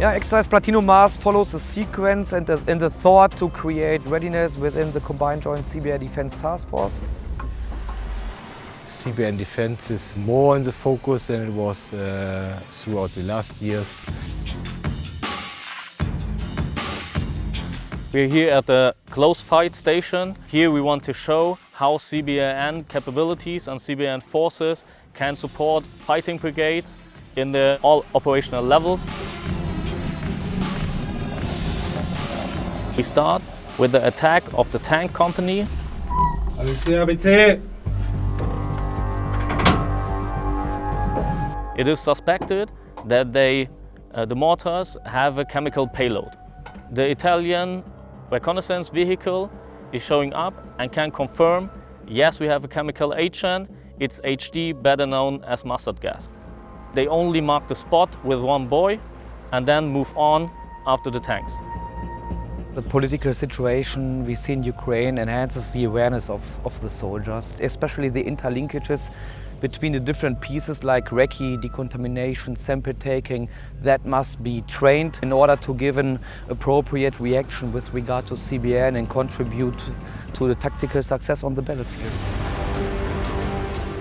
Yeah, exercise Platinum Mars follows a sequence and in the thought to create readiness within the Combined Joint CBRN Defense Task Force. CBRN Defense is more in the focus than it was throughout the last years. We're here at the close fight station. Here we want to show how CBRN capabilities and CBRN forces can support fighting brigades in all operational levels. We start with the attack of the tank company. It is suspected that the mortars have a chemical payload. The Italian reconnaissance vehicle is showing up and can confirm, yes, we have a chemical agent. It's HD, better known as mustard gas. They only mark the spot with one buoy and then move on after the tanks. The political situation we see in Ukraine enhances the awareness of the soldiers, especially the interlinkages between the different pieces like recce, decontamination, sample taking, that must be trained in order to give an appropriate reaction with regard to CBRN and contribute to the tactical success on the battlefield.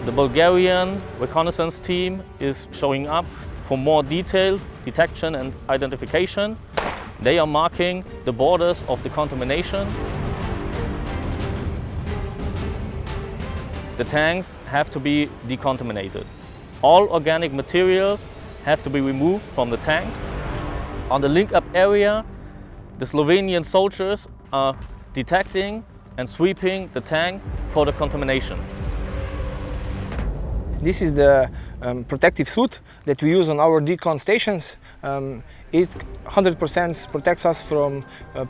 The Bulgarian reconnaissance team is showing up for more detailed detection and identification. They are marking the borders of decontamination. The tanks have to be decontaminated. All organic materials have to be removed from the tank. On the link-up area, the Slovenian soldiers are detecting and sweeping the tank for the contamination. This is the protective suit that we use on our decon stations. It 100% protects us from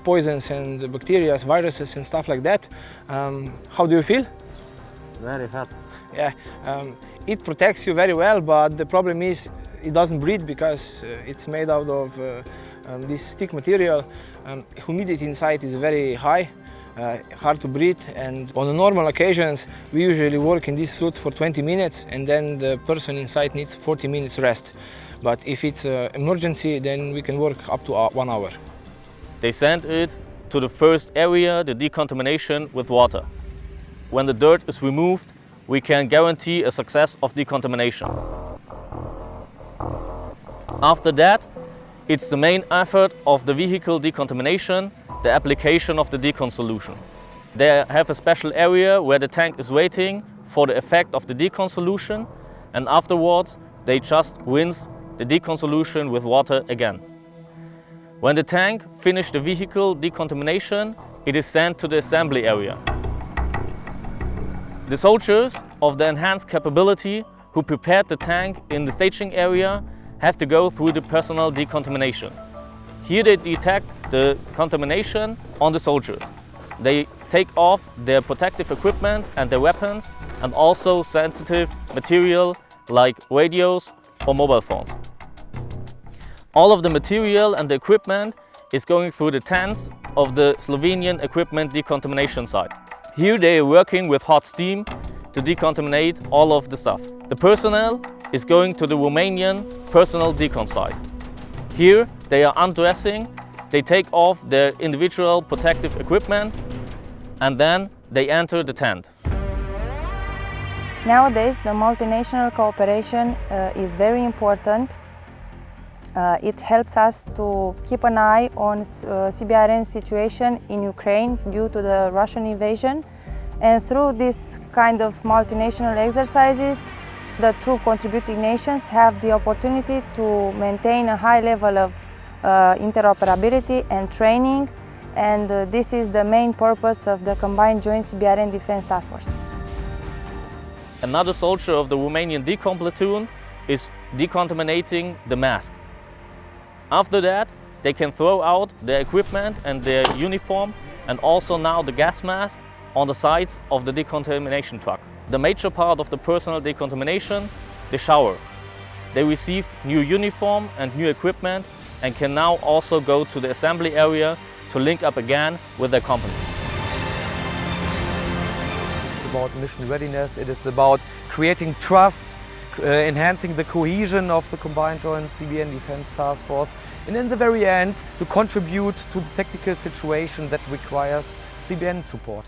poisons and bacteria, viruses and stuff like that. How do you feel? Very hot. Yeah, it protects you very well, but the problem is it doesn't breathe because it's made out of this thick material. Humidity inside is very high. Hard to breathe, and on normal occasions we usually work in these suits for 20 minutes and then the person inside needs 40 minutes rest. But if it's an emergency, then we can work up to 1 hour. They send it to the first area, the decontamination, with water. When the dirt is removed, we can guarantee a success of decontamination. After that, it's the main effort of the vehicle decontamination, the application of the decon solution. They have a special area where the tank is waiting for the effect of the decon solution, and afterwards they just rinse the decon solution with water again. When the tank finishes the vehicle decontamination, it is sent to the assembly area. The soldiers of the enhanced capability who prepared the tank in the staging area have to go through the personal decontamination. Here they detect the contamination on the soldiers. They take off their protective equipment and their weapons, and also sensitive material like radios or mobile phones. All of the material and the equipment is going through the tents of the Slovenian equipment decontamination site. Here they are working with hot steam to decontaminate all of the stuff. The personnel is going to the Romanian personal decon site. Here they are undressing, they take off their individual protective equipment, and then they enter the tent. Nowadays the multinational cooperation is very important. It helps us to keep an eye on CBRN situation in Ukraine due to the Russian invasion, and through this kind of multinational exercises, the true contributing nations have the opportunity to maintain a high level of interoperability and training, and this is the main purpose of the Combined Joint CBRN Defense Task Force. Another soldier of the Romanian decon platoon is decontaminating the mask. After that, they can throw out their equipment and their uniform, and also now the gas mask on the sides of the decontamination truck. The major part of the personal decontamination, the shower. They receive new uniform and new equipment and can now also go to the assembly area to link up again with their company. It's about mission readiness, it is about creating trust enhancing the cohesion of the Combined Joint CBRN Defense Task Force, and in the very end to contribute to the tactical situation that requires CBRN support.